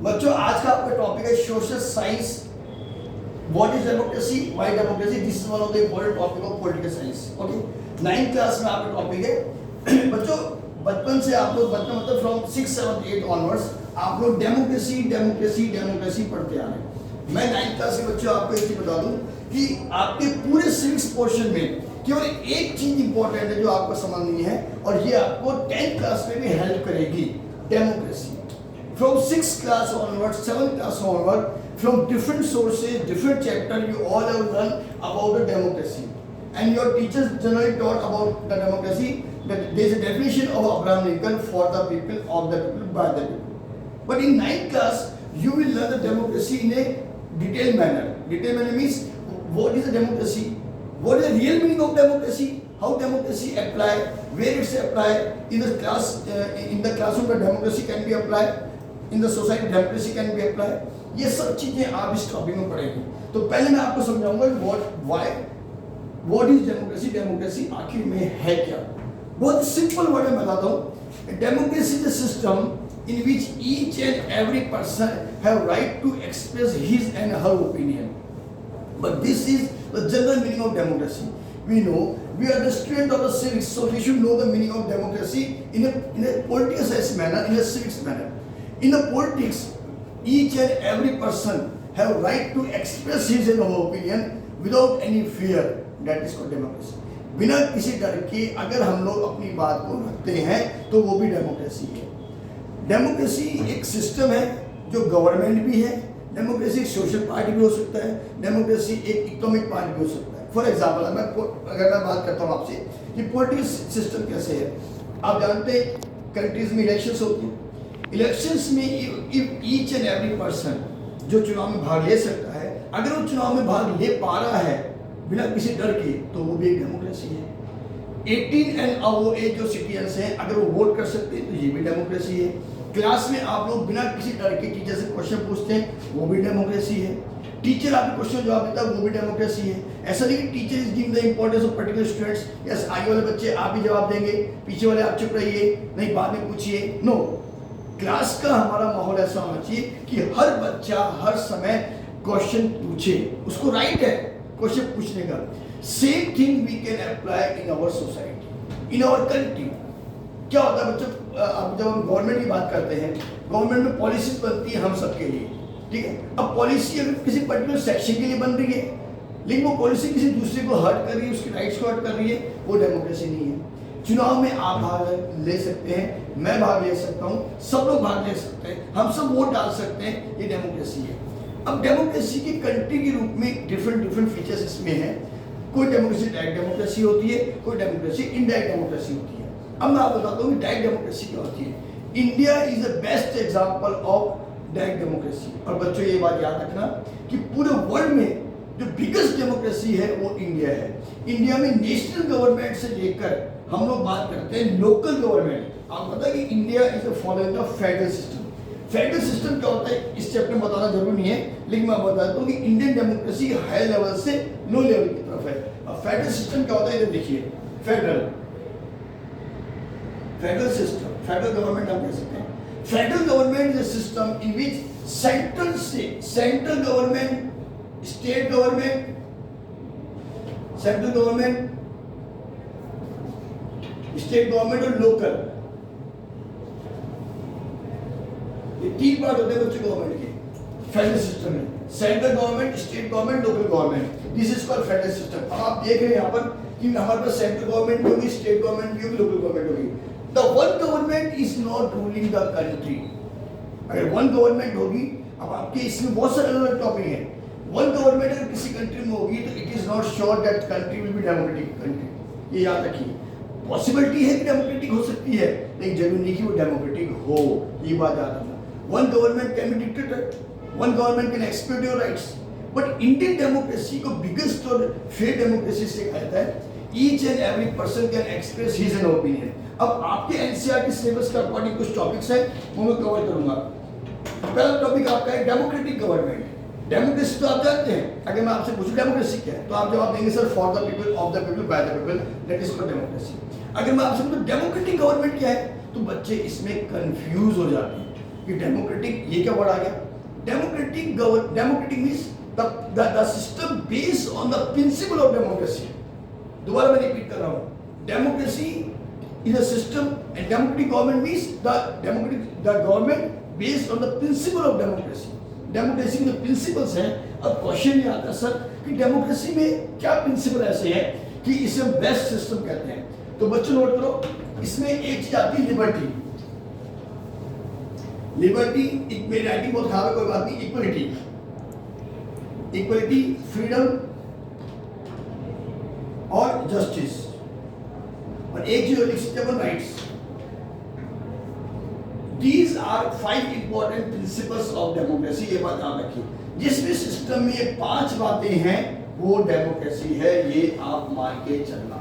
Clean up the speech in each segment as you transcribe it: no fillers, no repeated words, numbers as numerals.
बच्चों आज का आपका टॉपिक है social science. What is democracy, why democracy, this is one of the important topic of political science. Okay, 9th class में आपका टॉपिक है। बच्चों बचपन से आप लोग, बचपन मतलब फ्रॉम 6, 7, 8 ऑनवर्ड्स आप लोग डेमोक्रेसी डेमोक्रेसी डेमोक्रेसी पढ़ते आ रहे हैं। मैं 9th क्लास के बच्चों आपको एक चीज बता दूं कि आपके पूरे सिविक्स पोर्शन में केवल एक चीज इंपॉर्टेंट है जो आपको समझनी है, और ये आपको 10th क्लास में भी हेल्प करेगी। Democracy from 6th class onwards, 7th class onward, from different sources, different chapter, you all have learned about the democracy, and your teachers generally taught about the democracy, that there is a definition of Abraham Lincoln: for the people, of the people, by the people. But in 9th class you will learn the democracy in a detailed manner. Detailed manner means what is the democracy, what is the real meaning of democracy, how democracy apply, where it's apply in the class, in the classroom the democracy can be applied, in the society democracy can be apply. ये सब चीजें आप इस topic में पढ़ेंगे। तो पहले मैं आपको समझाऊंगा व्हाट इज डेमोक्रेसी, डेमोक्रेसी आखिर में है क्या। बहुत सिंपल वर्ड में बताता हूँ। Democracy is a system in which each and every person have right to express his and her opinion, but this is the general meaning of democracy. We know we are the student of the civics, so we should know the meaning of democracy in a political science manner, in a civics manner. In the politics, each and every person have right to express his and her opinion without any fear. That is called democracy. बिना किसी डर के अगर हम लोग अपनी बात को रखते हैं तो वो भी डेमोक्रेसी है। डेमोक्रेसी एक सिस्टम है जो गवर्नमेंट भी है। डेमोक्रेसी एक सोशल पार्टी भी हो सकता है, डेमोक्रेसी एक इकोनॉमिक पार्टी भी हो सकता है। फॉर एग्जाम्पल अगर मैं बात करता हूँ आपसे कि पॉलिटिकल सिस्टम कैसे है, आप जानते हैं कंट्रीज में इलेक्शंस होती हैं। इलेक्शंस में if each and every person जो चुनाव में भाग ले सकता है, अगर वो चुनाव में भाग ले पा रहा है बिना किसी डर के, तो वो भी एक डेमोक्रेसी है। 18 एंड अबव एज जो सिटीजन्स हैं अगर वो वोट कर सकते हैं तो ये भी डेमोक्रेसी है। क्लास में आप लोग बिना किसी डर के टीचर से क्वेश्चन पूछते हैं, वो भी डेमोक्रेसी है। टीचर आपके क्वेश्चन जवाब देता है, वो भी डेमोक्रेसी है। ऐसा नहीं कि teacher is giving the importance of particular students, yes आगे वाले बच्चे आप ही जवाब देंगे, पीछे वाले आप चुप रहिए, नहीं बाद में पूछिए। नो, क्लास का हमारा माहौल ऐसा होना चाहिए कि हर बच्चा हर समय क्वेश्चन पूछे, उसको राइट है क्वेश्चन पूछने का। Same thing we can apply in our society, in our country. क्या होता है बच्चों, अब जब हम गवर्नमेंट की बात करते हैं, गवर्नमेंट में पॉलिसीज बनती है हम सबके लिए, ठीक है। अब पॉलिसी अगर किसी पर्टिकुलर सेक्शन के लिए बन रही है, लेकिन वो पॉलिसी किसी दूसरे को हर्ट कर रही है, उसकी राइट्स को हर्ट कर रही है, वो डेमोक्रेसी नहीं है। चुनाव में आप भाग ले सकते हैं, मैं भाग ले सकता हूँ, सब लोग भाग ले सकते हैं, हम सब वोट डाल सकते हैं, ये डेमोक्रेसी है। अब डेमोक्रेसी की कंट्री के रूप में डिफरेंट फीचर्स इसमें हैं। कोई डेमोक्रेसी डायरेक्ट डेमोक्रेसी होती है, कोई डेमोक्रेसी इनडायरेक्ट डेमोक्रेसी होती है। अब मैं आपको बताता हूँ कि डायरेक्ट डेमोक्रेसी क्या होती है। India is the best example of direct democracy. और बच्चों ये बात याद रखना कि पूरे वर्ल्ड में जो बिगेस्ट डेमोक्रेसी है वो इंडिया है। इंडिया में नेशनल गवर्नमेंट से लेकर हम लोग बात करते हैं लोकल गवर्नमेंट। आपको पता है कि India is following the federal system. Federal system क्या होता है इस चैप्टर में बताना जरूरी नहीं है, लेकिन मैं बताता हूँ कि इंडियन डेमोक्रेसी हाई लेवल से लो लेवल की तरफ है। अब फेडरल सिस्टम क्या होता है इधर देखिए, फेडरल सिस्टम, फेडरल गवर्नमेंट हम कह सकते हैं। Federal government is a system in which central government, state government, central government, state government और लोकल, ये 3 पार्ट होते हैं बच्चों गवर्नमेंट के फेडरल सिस्टम में। Central government, state government, local government, this is called federal system. अब आप देख रहे हैं यहाँ पर कि हमारे पास सेंट्रल गवर्नमेंट भी होगी, स्टेट गवर्नमेंट भी होगी, लोकल गवर्नमेंट होगी। The one government is not ruling the country. अगर वन गवर्नमेंट होगी, अब आपके इसमें बहुत सारे अलग टॉपिक हैं। वन गवर्नमेंट अगर किसी कंट्री में होगी तो it is not sure that country will be democratic country. ये याद रखिए, पॉसिबिलिटी है कि डेमोक्रेटिक हो सकती है, लेकिन जरूरी नहीं कि वो डेमोक्रेटिक हो, ये बात याद रखना। One government can be dictator, one government can exploit your rights, but Indian democracy को बिगेस्ट और फेयर डेमोक्रेसी से कहा जाता है। Each and every person can express his an opinion. अब आपके एनसीईआरटी सिलेबस के अकॉर्डिंग कुछ टॉपिक्स हैं वो मैं कवर करूंगा। पहला टॉपिक आपका है डेमोक्रेटिक गवर्नमेंट। डेमोक्रेसी तो आप जानते हैं, अगर मैं आपसे पूछूं डेमोक्रेसी क्या है तो आप जवाब देंगे sir for the people, of the people, by the people, that is called democracy. अगर मैं आपसे पूछूं डेमोक्रेटिक गवर्नमेंट क्या है तो बच्चे इसमें कंफ्यूज हो जाते हैं कि डेमोक्रेटिक ये क्या वर्ड आ गया? Democratic means the system based on the principle of democracy. दोबारा मैं रिपीट कर रहा हूँ, democracy is a system and democratic government means the government based on the principle of democracy. Democracy के जो प्रिंसिपल्स हैं, अब क्वेश्चन ये आता है सर कि डेमोक्रेसी में क्या प्रिंसिपल ऐसे हैं कि इसे हम बेस्ट सिस्टम कहते हैं। तो बच्चों नोट करो, इसमें एक चीज आती है लिबर्टी। लिबर्टी, एक मेरी राइटिंग बहुत खराब है, कोई बात नहीं। इक्वलिटी, फ्रीडम और जस्टिस, और एक चीज लिख सकते हैं rights. These are 5 important principles of democracy। ये बात याद रखिए, जिस भी सिस्टम में ये 5 बातें हैं वो डेमोक्रेसी है, ये आप मान के चलना।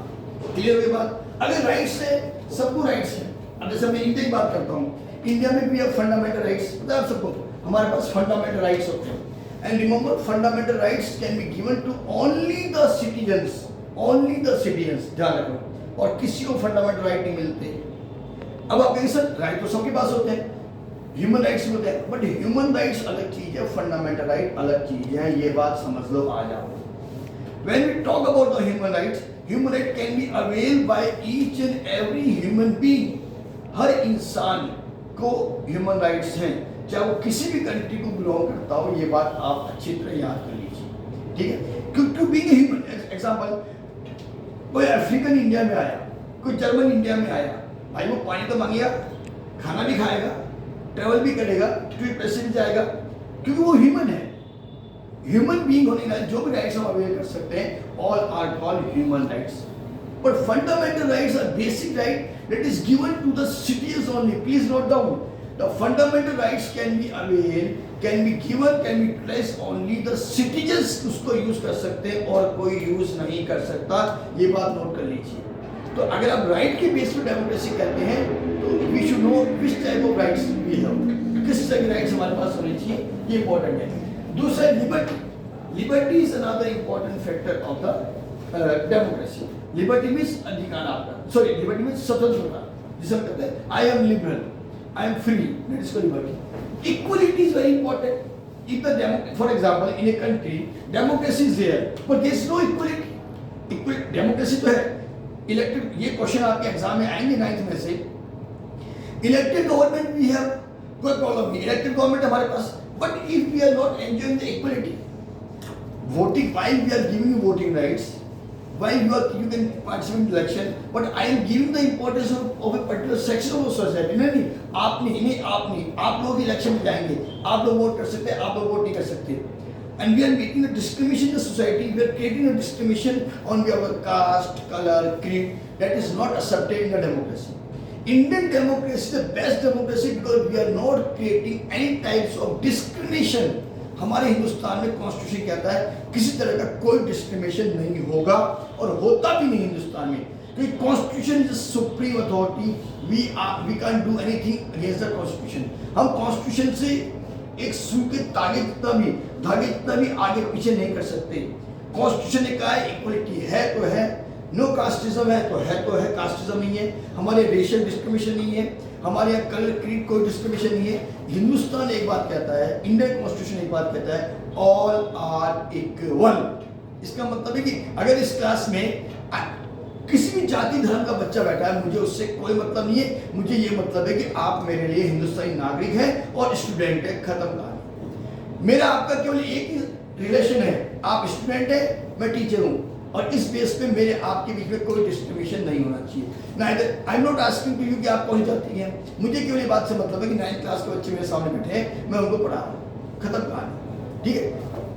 क्लियर हुई बात? अगर राइट्स है, सबको राइट्स है। अब जैसे मैं इंडिया की बात करता हूँ, इंडिया में भी है फंडामेंटल राइट्स, पता है आप सबको, हमारे पास फंडामेंटल राइट्स होते हैं। And remember, fundamental rights can be given to only the citizens, ध्यान रखो, और किसी को फंडामेंटल राइट नहीं मिलते। अब आप कहेंगे सर राइट तो सबके पास होते हैं, ह्यूमन राइट्स भी होते हैं, बट ह्यूमन राइट्स अलग चीज है, फंडामेंटल राइट अलग चीज है, ये बात समझ लो, आ जाओ। When we talk about the human rights can be availed by each and every human being। हर इंसान को ह्यूमन राइट्स हैं, चाहे वो किसी भी कंट्री को बिलोंग करता हो, ये बात आप अच्छी तरह याद कर लीजिए, ठीक है। टू बीइंग ह्यूमन, एग्जांपल, कोई अफ्रीकन इंडिया में आया, कोई जर्मन इंडिया में आया, भाई वो पानी तो मांगेगा, खाना भी खाएगा, ट्रेवल भी करेगा, ट्रिप पैसे भी जाएगा, क्योंकि वो ह्यूमन है। ह्यूमन बीइंग होने का जो भी राइट्स हम अवेल कर सकते हैं, all are called human rights. But fundamental rights are basic right that is given to the citizens only. Please note down, the fundamental rights can be avail, can be given, can be place only the citizens उसको use कर सकते हैं और कोई use नहीं कर सकता, ये बात नोट कर लीजिए। तो अगर आप राइट के बेस पर डेमोक्रेसी करते हैं तो we should know which type of rights we have, किस तरह के राइट्स हमारे पास होने चाहिए, ये इंपॉर्टेंट है। दूसरा liberty. Liberty is another important factor of the democracy. Liberty means अधिकार आपका, सॉरी लिबर्टी मीन्स स्वतंत्रता, जिसे हम कहते हैं I am liberal, I am free, that is called liberty. Equality is very important. If the for example in a country democracy is there but there is no equality. Democracy तो है, elected, ये question आपके exam में आएंगे 9th में से। Elected government we have, कोई problem नहीं, इलेक्टेड गवर्नमेंट हमारे पास, but if we are not enjoying the equality, voting, while we are giving you voting rights, while you can participate in election, but I am giving the importance of a particular section of society। नहीं, आप नहीं, आप लोग election में जाएंगे, आप लोग vote कर सकते हैं, आप लोग वोट नहीं कर सकते। And we are making a discrimination in the society, we are creating a discrimination on our caste, color, creed, that is not accepted in the democracy। Indian democracy is the best democracy because we are not creating any types of discrimination। हमारे हिंदुस्तान में constitution कहता है किसी तरह का कोई discrimination नहीं होगा, और होता भी नहीं हिंदुस्तान में, क्योंकि constitution is supreme authority. We can do anything against the constitution. हम कॉन्स्टिट्यूशन से एक सुई के धागे जितना भी आगे पीछे नहीं कर सकते। कॉन्स्टिट्यूशन ने कहा है इक्वलिटी है तो है, नो कास्टिज्म है तो है, कास्टिज्म नहीं है, हमारे रेशियल डिस्क्रिमिनेशन नहीं है, हमारे यहाँ कलर क्रीड कोई डिस्क्रिमिनेशन नहीं है। हिंदुस्तान एक बात कहता है, इंडियन कॉन्स्टिट्यूशन एक बात कहता है, ऑल आर इक्वल। इसका मतलब है कि अगर इस क्लास में किसी भी जाति धर्म का बच्चा बैठा है, मुझे उससे कोई मतलब नहीं है, मुझे ये मतलब है कि आप मेरे लिए हिंदुस्तानी नागरिक हैं और स्टूडेंट है, खत्म कहानी। मेरा आपका केवल एक ही रिलेशन है, आप स्टूडेंट है, मैं टीचर हूँ, और इस बेस पे मेरे आपके बीच में कोई डिस्क्रिमिनेशन नहीं होना चाहिए। Neither I am not asking to you कि आप कौन जाती हैं, मुझे केवल ये बात से मतलब है कि 9th क्लास के बच्चे मेरे सामने बैठे हैं, मैं उनको पढ़ा रहा हूँ, खत्म कहानी, ठीक है।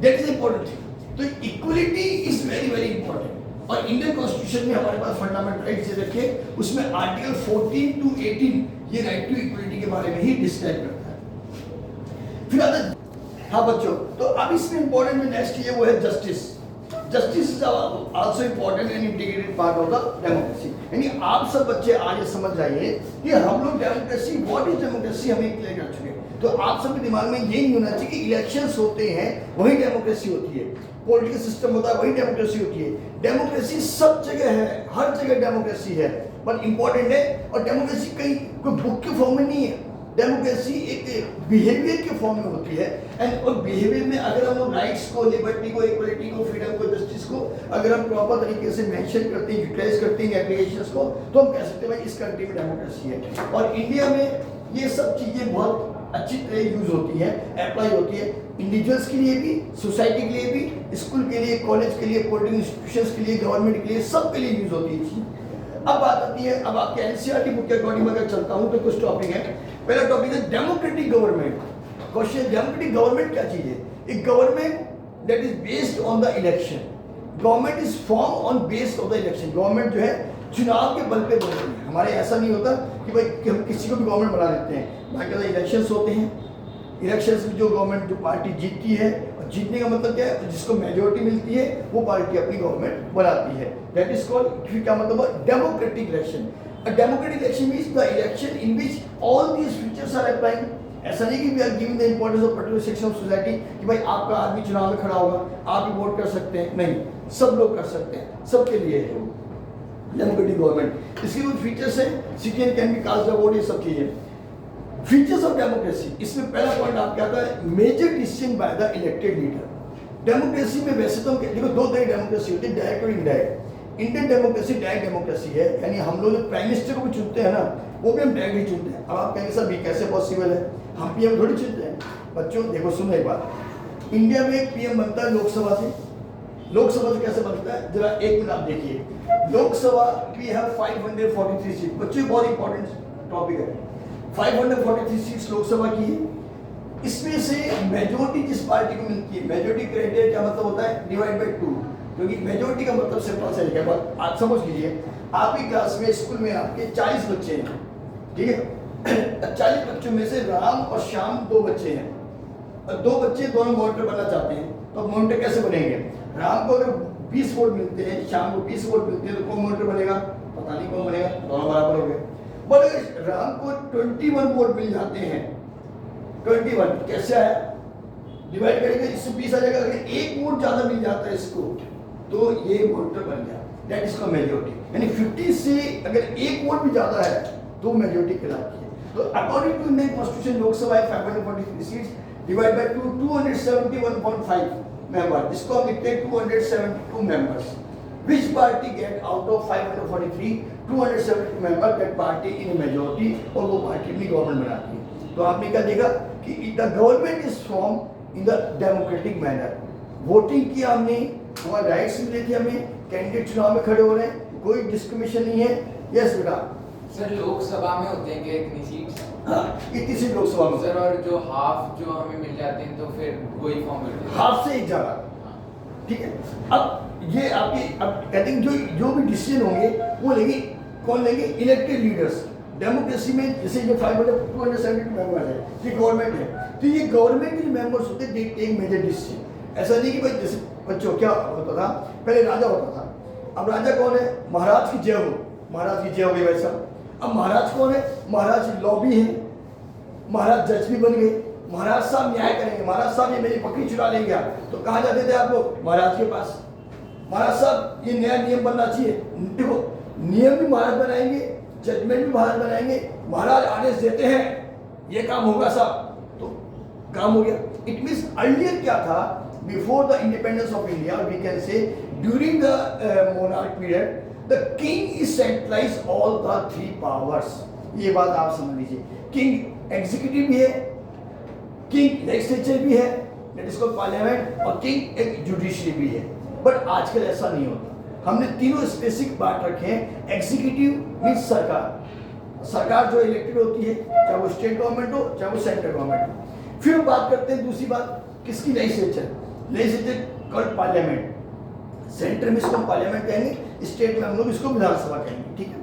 That is important thing. तो equality is very very important. और इंडियन कॉन्स्टिट्यूशन में हमारे पास फंडामेंटल राइट्स दे रखे, उसमें आर्टिकल 14 to 18 ये राइट टू इक्वलिटी के बारे में ही डिस्क्राइब करता है। फिर आता है, हाँ बच्चों, तो अब इसमें इंपॉर्टेंट में नेक्स्ट ये वो है justice. Justice is also important and integrated part of the democracy. यानी आप सब बच्चे आज ये समझ जाइए कि हम लोग डेमोक्रेसी, व्हाट इज डेमोक्रेसी, हमें क्लियर कर चुके हैं। तो आप सबके दिमाग में ये नहीं होना चाहिए कि इलेक्शंस होते हैं वही डेमोक्रेसी होती है, पॉलिटिकल सिस्टम होता है वही डेमोक्रेसी होती है। डेमोक्रेसी सब जगह है, हर जगह डेमोक्रेसी है, बट इंपॉर्टेंट है। और डेमोक्रेसी कहीं कोई बुक के फॉर्म में नहीं है, डेमोक्रेसी एक बिहेवियर के फॉर्म में होती है एंड और बिहेवियर में अगर हम लोग राइट्स को, लिबर्टी को, इक्वलिटी को, फ्रीडम को, जस्टिस को अगर हम प्रॉपर तरीके से मेंशन करते हैं, यूटिलाइज करते हैं एप्लीकेशंस को, तो हम कह सकते हैं भाई इस कंट्री में डेमोक्रेसी है। और इंडिया में ये सब चीज़ें बहुत अच्छी तरह यूज होती है, अप्लाई होती है इंडिविजुअल्स के लिए भी, सोसाइटी के लिए भी, स्कूल के लिए, कॉलेज के लिए, पॉलिटिकल इंस्टीट्यूशंस के लिए, गवर्नमेंट के लिए, सब के लिए यूज होती है। अब बात आती है, अब आपके एनसीईआरटी बुक के अकॉर्डिंग अगर चलता हूं तो कुछ टॉपिक है। पहला टॉपिक है democratic government. Question, democratic government क्या चीज है? एक government that is based on the election. Government is form on based of the election. Government जो है चुनाव के बल पे बनती है। हमारे ऐसा नहीं होता कि भाई कि हम किसी को भी गवर्नमेंट बना देते हैं। बाकी इलेक्शंस होते हैं, इलेक्शंस में जो गवर्नमेंट, जो पार्टी जीतती है, और जीतने का मतलब क्या है? जिसको मेजोरिटी मिलती है वो पार्टी अपनी गवर्नमेंट बनाती है। दैट इज कॉल्ड, फिर क्या मतलब है? Democratic election. A democratic election means the election in which all these features are applying. ऐसा नहीं कि we are giving the importance of particular section of society कि भाई आपका आदमी चुनाव में खड़ा होगा, आप भी वोट कर सकते हैं। नहीं, सब लोग कर सकते हैं, सबके लिए है डेमोक्रेटिक गवर्नमेंट। इसके कुछ फीचर्स हैं, citizen can be cast the vote, ये सब चीजें। फीचर्स ऑफ डेमोक्रेसी, इसमें पहला पॉइंट आप क्या आता है? Major decision by the elected leader. Democracy में वैसे तो देखो दो तरह की डेमोक्रेसी होती है, डायरेक्ट और indirect. Indian democracy direct democracy है, यानी हम लोग जो प्राइम मिनिस्टर को भी चुनते हैं ना, वो भी हम डायरेक्ट ही चुनते हैं। अब आप कहेंगे सर ये कैसे पॉसिबल है? हम पीएम थोड़ी चुनते हैं। बच्चों देखो, सुनो एक बात, इंडिया में एक पीएम बनता है लोकसभा से। लोकसभा से कैसे बनता है? जरा एक मिनट आप देखिए। Lok Sabha we have 543 seat. बच्चों बहुत इंपॉर्टेंट टॉपिक है। 543 सीट्स लोकसभा की है। इसमें से मेजोरिटी जिस पार्टी को मिलती है, मेजोरिटी क्राइटेरिया क्या मतलब होता है? Divide by 2। क्योंकि मेजोरिटी का मतलब सिंपल सा है, बात आज समझ लीजिए। आपकी क्लास में, स्कूल में आपके 40 बच्चे हैं, ठीक है? 40 बच्चों में से राम और श्याम 2 बच्चे हैं, और 2 बच्चे दोनों मॉनिटर बनना चाहते हैं। तो मॉनिटर कैसे बनेंगे? राम को अगर 20 वोट मिलते हैं, श्याम को 20 वोट मिलते हैं, तो कौन मॉनिटर बनेगा? पता नहीं कौन बनेगा, दोनों बराबर हो गए। बट अगर राम को 21 वोट मिल जाते हैं, 21 कैसे आया? डिवाइड करेंगे, इससे 20 आ जाएगा। अगर 1 वोट ज्यादा मिल जाता है इसको, तो ये मॉनिटर बन गया। That is called majority. यानी 50 से अगर 1 वोट भी ज्यादा है तो मेजोरिटी कहलाती है। तो according to Indian constitution, Lok Sabha 543 seats divide by 2, 271.5 member. इसको हम लिखते हैं 272 members. Which party get out of 543, 272 member, that party in majority, और वो पार्टी अपनी गवर्नमेंट बनाती है। तो आपने क्या देखा कि the government is form in the democratic manner. Voting किया हमने, हमारे राइट्स मिले थे हमें, कैंडिडेट चुनाव में खड़े हो रहे हैं, कोई डिस्क्रिमिनेशन नहीं है। यस बेटा। सर लोकसभा में होते हैं क्या इतनी सीट्स? हाँ, इतनी सीट लोकसभा में। सर और जो हाफ जो हमें मिल जाते हैं तो फिर वही फॉर्मेट है, हाफ से एक ज्यादा, ठीक है? अब ये आपकी, अब कहते हैं जो भी डिसीजन होंगे वो लेंगे, कौन लेंगे? Elected leaders. डेमोक्रेसी में जैसे ये 272 मेंबर्स है, ये गवर्नमेंट है, तो ये गवर्नमेंट के मेंबर्स होते हैं, दे टेक मेजर डिसीजन। ऐसा नहीं कि भाई जैसे बच्चों क्या होता था, पहले राजा होता था। अब राजा कौन है? महाराज की जय हो, महाराज की जय हो गई वैसा। अब महाराज कौन है? महाराज लॉबी है, महाराज जज भी बन गए, महाराज साहब न्याय करेंगे, महाराज साहब ये मेरी बकरी चुरा लेंगे, तो कहाँ जाते थे आप लोग? महाराज के पास। महाराज साहब ये नया नियम बनना चाहिए, देखो नियम भी महाराज बनाएंगे, जजमेंट भी महाराज बनाएंगे, महाराज आदेश देते हैं ये काम होगा साहब, तो काम हो गया। इट मीन्स अर्लियर क्या था? Before the independence of India, we can say during the monarch period, the king is centralize all the 3 powers. ये बात आप समझ लीजिए। किंग एग्जीक्यूटिव भी है, किंग लेजिस्लेचर भी है, दैट इज कॉल्ड पार्लियामेंट, और किंग एक जुडिशरी भी है। बट आजकल ऐसा नहीं होता। हमने तीनों स्पेसिफिक बात रखे हैं। एग्जीक्यूटिव मीन्स सरकार, सरकार जो इलेक्टेड होती है, चाहे वो स्टेट गवर्नमेंट हो चाहे वो सेंट्रल गवर्नमेंट हो। फिर बात करते हैं दूसरी बात किसकी? Legislature. Legislature called parliament. Centre में इसको पार्लियामेंट कहेंगे, स्टेट में हम लोग इसको विधानसभा कहेंगे, ठीक है?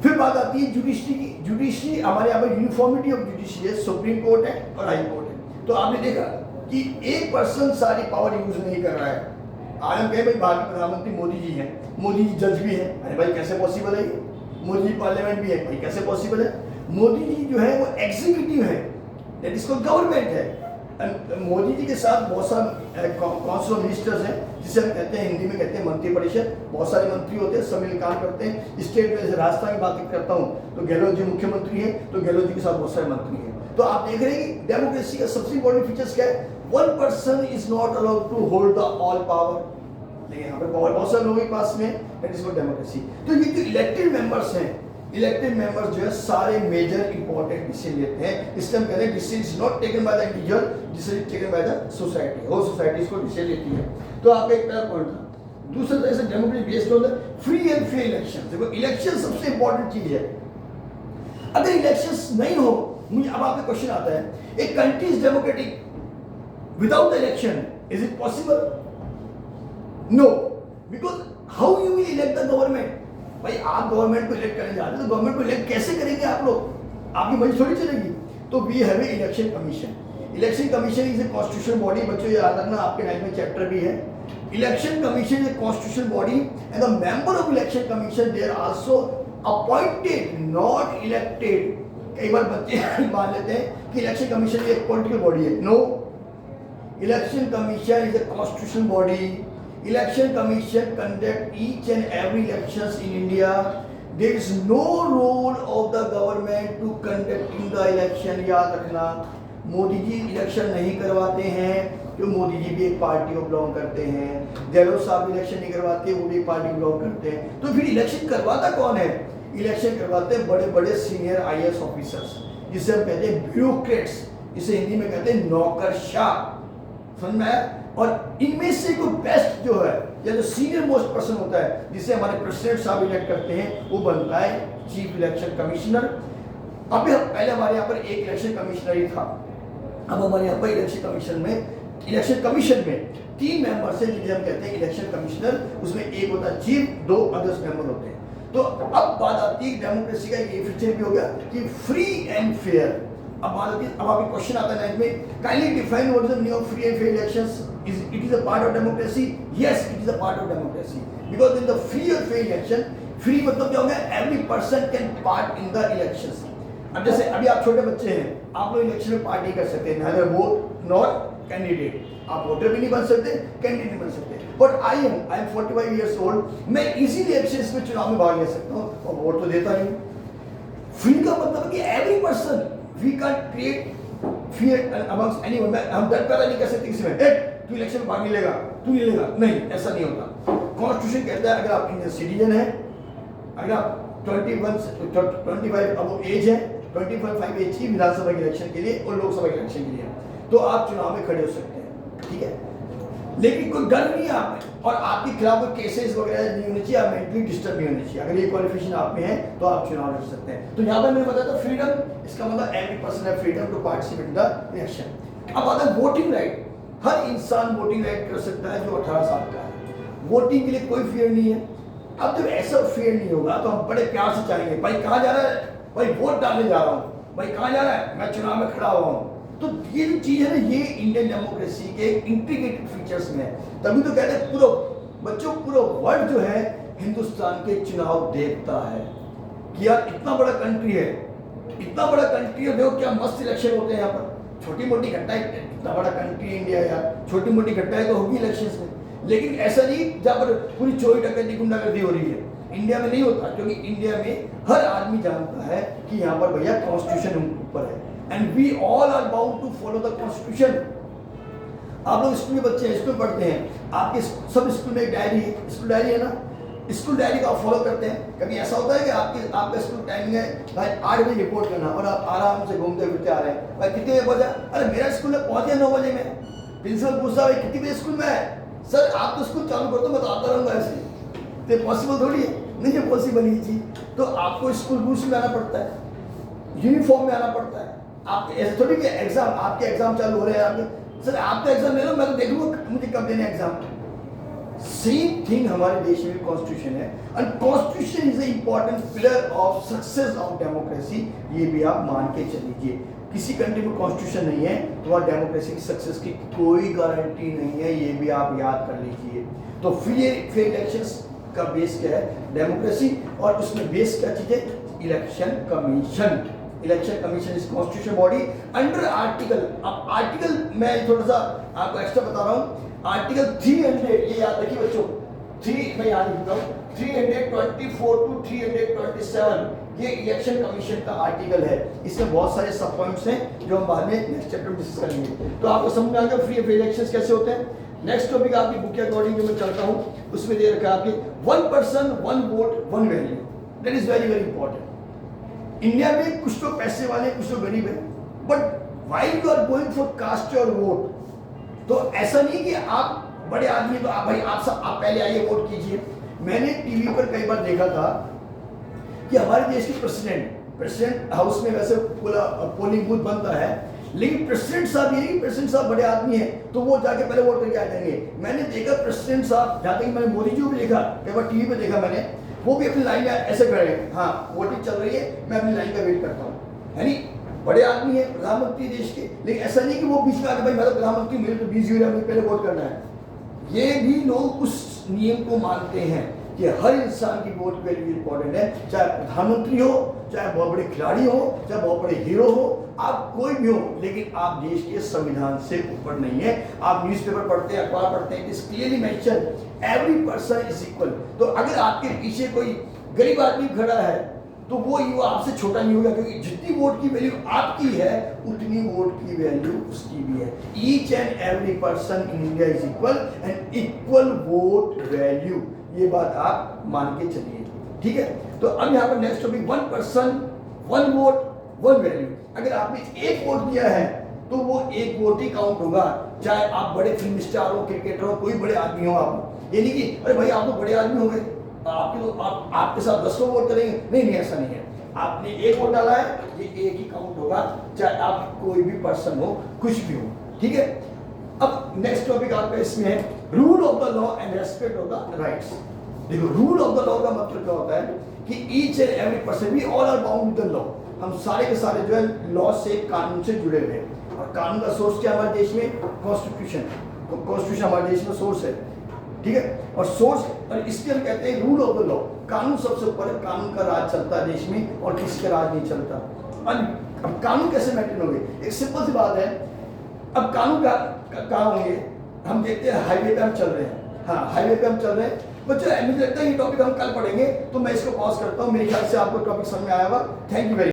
फिर बात आती है जुडिशरी की। जुडिशरी हमारे यहाँ पर यूनिफॉर्मिटी ऑफ जुडिशरी है, सुप्रीम कोर्ट है और हाई कोर्ट है। तो आपने देखा कि एक पर्सन सारी पावर यूज नहीं कर रहा है। आज हम कहें भाई भारत प्रधानमंत्री मोदी जी हैं, मोदी जी जज भी हैं, अरे भाई कैसे पॉसिबल है ये? मोदी जी पार्लियामेंट भी है, भाई कैसे पॉसिबल है? मोदी जी जो है वो एग्जीक्यूटिव है, दैट इज कॉल्ड गवर्नमेंट है, मोदी जी के साथ बहुत सारे काउंसिल ऑफ मिनिस्टर्स हैं, जिसे हम कहते हैं हिंदी में कहते हैं मंत्री परिषद। बहुत सारे मंत्री होते हैं, सब मिलकर काम करते हैं। स्टेट में जैसे राजस्थान की बात करता हूँ तो गहलोत जी मुख्यमंत्री हैं, तो गहलोत जी के साथ बहुत सारे मंत्री हैं। तो आप देख रहे हैं कि डेमोक्रेसी का सबसे इंपॉर्टेंट फीचर्स क्या है? One person is not allowed to hold the all power. लेकिन यहाँ पे पावर बहुत सारे लोगों के पास में, दैट इज कॉल्ड डेमोक्रेसी। तो ये जो इलेक्टेड मेंबर्स हैं, इलेक्टेड मेंबर्स जो है सारे मेजर इंपॉर्टेंट डिसीजन लेते हैं। इसलिए हम कहते हैं decision is not taken by the individual, decision is taken by the society. Whole society इसको डिसीजन लेती है। तो आपका एक पहला पॉइंट था। दूसरा तरह से democracy based on the free and fair election. देखो इलेक्शन सबसे इंपॉर्टेंट चीज है। अगर इलेक्शंस नहीं हो, मुझे अब आपका क्वेश्चन आता है, एक country is democratic without election, is it possible? No, because how you will elect the government? भाई आप गवर्नमेंट को इलेक्ट करने जाते हैं तो गवर्नमेंट को इलेक्ट कैसे करेंगे आप लोग? आपकी मर्जी थोड़ी चलेगी। तो we have a election commission. Election commission is a constitutional body. बच्चों याद रखना, आपके 9th में चैप्टर भी है। Election commission is a constitutional body and the member of election commission they are also appointed, not elected. कई बार बच्चे मान लेते हैं कि इलेक्शन कमीशन एक पॉलिटिकल बॉडी है। No, election commission is a constitutional body. Election Commission conduct each and every elections in India. There is no role of the government to conducting the election. याद रखना, Modi ji election नहीं करवाते हैं, तो मोदी जी भी एक पार्टी को बिलोंग करते हैं। गहलोत साहब इलेक्शन नहीं करवाते, वो भी एक पार्टी को बिलोंग करते हैं। तो फिर इलेक्शन करवाता कौन है? इलेक्शन करवाते हैं बड़े बड़े सीनियर IAS ऑफिसर्स, जिसे हम कहते हैं ब्यूरोक्रेट्स, जिसे हिंदी में कहते हैं नौकरशाह। समझ में आया? और इनमें से कोई बेस्ट जो है या जो सीनियर मोस्ट पर्सन होता है, जिसे हमारे प्रेसिडेंट साहब इलेक्ट करते हैं, वो बनता है चीफ इलेक्शन कमिश्नर। अभी हम पहले हमारे यहाँ पर एक इलेक्शन कमिश्नर ही था। अब हमारे यहाँ पर इलेक्शन कमीशन में 3 मेंबर्स हैं, जिन्हें हम कहते हैं इलेक्शन कमिश्नर। उसमें एक होता है चीफ, 2 अदर्स मेंबर होते हैं। तो अब बात आती है डेमोक्रेसी का ये फीचर भी हो गया कि फ्री एंड फेयर। अब आपके क्वेश्चन आता है 9th में, kindly define what is the meaning of free and fair elections? It is a part of democracy. Yes, it is a part of democracy. Because in the free or fair election, free मतलब क्या हो गया? Every person can part in the elections. अब जैसे अभी आप छोटे बच्चे हैं, आप लोग इलेक्शन में पार्टी कर सकते हैं, neither vote nor candidate. आप वोटर भी नहीं बन सकते, कैंडिडेट नहीं बन सकते। But I am 45 years old. मैं इजीली इलेक्शंस में चुनाव में भाग ले सकता हूँ और वोट तो देता नहीं। फ्री का मतलब है कि every person we can't create fear amongst anyone. हम डर पैदा नहीं कर सकते किसी में, तू इलेक्शन में भाग नहीं लेगा, तू नहीं लेगा, नहीं, ऐसा नहीं होता। कॉन्स्टिट्यूशन कहता है अगर आप इंडियन सिटीजन हैं, अगर आप 25 अब एज है, 25 एज की विधानसभा के इलेक्शन के लिए और लोकसभा के इलेक्शन के लिए, तो आप चुनाव में खड़े हो सकते हैं, ठीक है। लेकिन कोई डर नहीं है आप में, और आपके खिलाफ कोई केसेस वगैरह नहीं होने चाहिए, आप मेंटली डिस्टर्ब नहीं होने चाहिए। अगर ये क्वालिफिकेशन आप में है तो आप चुनाव लड़ सकते हैं। तो यहाँ पर मैंने बताया था फ्रीडम, इसका मतलब every person have freedom to participate in the election. अब आता है वोटिंग राइट। हर इंसान वोटिंग राइट कर सकता है जो 18 साल का है। वोटिंग के लिए कोई फियर नहीं है। अब जब ऐसा फियर नहीं होगा तो हम बड़े प्यार से चाहेंगे, भाई कहाँ जा रहा है, भाई वोट डालने जा रहा हूँ, भाई कहाँ जा रहा है, मैं चुनाव में खड़ा हुआ हूँ। तो ये जो चीज है ना, ये इंडियन डेमोक्रेसी के इंटीग्रेटेड फीचर्स में है। तभी तो कहते हैं पूरा बच्चों पूरा वर्ल्ड जो है हिंदुस्तान के चुनाव देखता है कि यार इतना बड़ा कंट्री है, इतना बड़ा कंट्री है, देखो क्या मस्त इलेक्शन होते हैं यहाँ पर। छोटी मोटी घटना है, इतना बड़ा कंट्री इंडिया यार, छोटी मोटी घटनाएं तो होगी इलेक्शंस में, लेकिन ऐसा नहीं जहाँ पर पूरी चोरी डकैती गुंडागर्दी हो रही है। इंडिया में नहीं होता, क्योंकि इंडिया में हर आदमी जानता है कि यहाँ पर भैया कॉन्स्टिट्यूशन ऊपर है, and we all are bound to follow the constitution. आप लोग स्कूल में बच्चे हैं, स्कूल पढ़ते हैं, आपके सब स्कूल में एक डायरी है, स्कूल डायरी है ना, स्कूल डायरी को आप फॉलो करते हैं। कभी ऐसा होता है कि आपका स्कूल टाइमिंग है भाई 8 बजे रिपोर्ट करना, और आप आराम से घूमते फिरते आ रहे हैं, भाई कितने बजे पहुंचा? अरे मेरा स्कूल में पहुंचे 9 बजे में। प्रिंसिपल पूछता है कितने बजे स्कूल में है? सर आप तो स्कूल चालू कर दो, मैं तो आता रहूँगा ऐसे। तो पॉसिबल थोड़ी है, नहीं है पॉसिबल ये चीज़। तो आपको स्कूल रूल्स में आना पड़ता है, यूनिफॉर्म में आना पड़ता है। आप ऐसे थोड़ी कि एग्जाम, आपके एग्जाम चालू हो रहे हैं, आपके सर आपका एग्जाम ले लो, मैं तो देख लूँगा मुझे कब देना एग्जाम। सेम थिंग हमारे देश में कॉन्स्टिट्यूशन है, and constitution is a important pillar of success of democracy. ये भी आप मान के चलीजिए। किसी कंट्री में कॉन्स्टिट्यूशन नहीं है तो वहाँ डेमोक्रेसी की सक्सेस की कोई गारंटी नहीं है, ये भी आप याद कर लीजिए। तो फ्री इलेक्शंस का बेस क्या है? डेमोक्रेसी। और उसमें बेस क्या चीज़ है? Election commission. Election commission is constitution body under article. अब आर्टिकल मैं थोड़ा सा आपको एक्स्ट्रा बता रहा हूँ। आर्टिकल 300, ये याद रखिए बच्चों, 3 मैं याद लिखता हूँ, 324 टू 327 ये इलेक्शन कमीशन का आर्टिकल है। इसमें बहुत सारे सब पॉइंट्स हैं जो हम बाद में नेक्स्ट चैप्टर में डिस्कस करेंगे। तो आपको समझ में आ गया फ्री ऑफ इलेक्शंस कैसे होते हैं। नेक्स्ट टॉपिक आपकी बुक के अकॉर्डिंग जो मैं चलता हूँ उसमें दे रखा है आपके 1 person 1 vote 1 value. That is very very important. India में कुछ तो पैसे वाले कुछ तो गरीब है, but while you are going for cast your vote, तो ऐसा नहीं कि आप बड़े आदमी तो आप भाई आप पहले आइए वोट कीजिए। मैंने टीवी पर कई बार देखा था कि हमारे देश के प्रेसिडेंट हाउस में वैसे पूरा पोलिंग बूथ बनता है, लेकिन प्रेसिडेंट साहब ये नहीं, प्रेसिडेंट साहब बड़े आदमी हैं तो वो जाके पहले वोट करके आ जाएंगे। मैंने देखा प्रेसिडेंट साहब, जहाँ तक मैंने मोदी जी को भी देखा, कई बार टीवी पे देखा मैंने, वो भी अपनी लाइन में ऐसे खड़े हैं, हाँ वोटिंग चल रही है, मैं अपनी लाइन का वेट करता हूँ। यानी बड़े आदमी है, प्रधानमंत्री देश के, लेकिन ऐसा नहीं कि वो बीच में आके भाई मैं तो प्रधानमंत्री, मेरे तो 20 यूनिट मुझे पहले वोट करना है। ये भी लोग उस नियम को मानते हैं कि हर इंसान की वोट वैल्यू इंपॉर्टेंट है, चाहे प्रधानमंत्री हो, चाहे बहुत बड़े खिलाड़ी हो, चाहे बहुत बड़े हीरो हो, आप कोई भी हो, लेकिन आप देश के संविधान से ऊपर नहीं है। आप न्यूज़पेपर पढ़ते हैं, अखबार पढ़ते हैं, it is clearly mention every person is equal. तो अगर आपके पीछे कोई गरीब आदमी खड़ा है तो वो युवा आपसे छोटा नहीं होगा, क्योंकि जितनी वोट की वैल्यू आपकी है उतनी वोट की वैल्यू उसकी भी है। Each and every person in India is equal and equal vote value, ये बात आप मान के चलिए, ठीक है। तो अब यहाँ पर next topic 1 person 1 vote 1 value. अगर आपने एक वोट दिया है तो वो एक वोट ही काउंट होगा, चाहे आप बड़े फिल्म स्टार हो, क्रिकेटर हो, कोई बड़े आदमी हो। आप ये नहीं कि अरे भाई आप तो बड़े आदमी हो गए, आपके तो आपके साथ 10 लोग वोट करेंगे, नहीं नहीं ऐसा नहीं है। आपने एक वोट डाला है, ये एक ही काउंट होगा, चाहे आप कोई भी पर्सन हो, कुछ भी हो, ठीक है। अब नेक्स्ट टॉपिक आपका इसमें है rule of the law and respect of the rights. देखो रूल ऑफ द लॉ का मतलब क्या होता है कि each and every person, we all are bound with the law. हम सारे के सारे जो है लॉ से, कानून से जुड़े हुए हैं, और कानून का सोर्स क्या हमारे देश में? कॉन्स्टिट्यूशन। कॉन्स्टिट्यूशन हमारे देश में सोर्स है, ठीक है। और सोर्स, और इसके हम कहते हैं रूल ऑफ द लॉ। कानून सबसे ऊपर है, कानून का राज चलता है देश में, और किसी का राज नहीं चलता। अब कानून कैसे मेंटेन होंगे? एक सिंपल सी बात है। अब कानून कहाँ होंगे? हम देखते हैं हाईवे पे हम चल रहे हैं, हाँ हाईवे पे हम चल रहे हैं बच्चों, मुझे लगता है ये टॉपिक हम कल पढ़ेंगे, तो मैं इसको पॉज करता हूँ। मेरे ख्याल से आपको टॉपिक समझ में आया होगा। Thank you very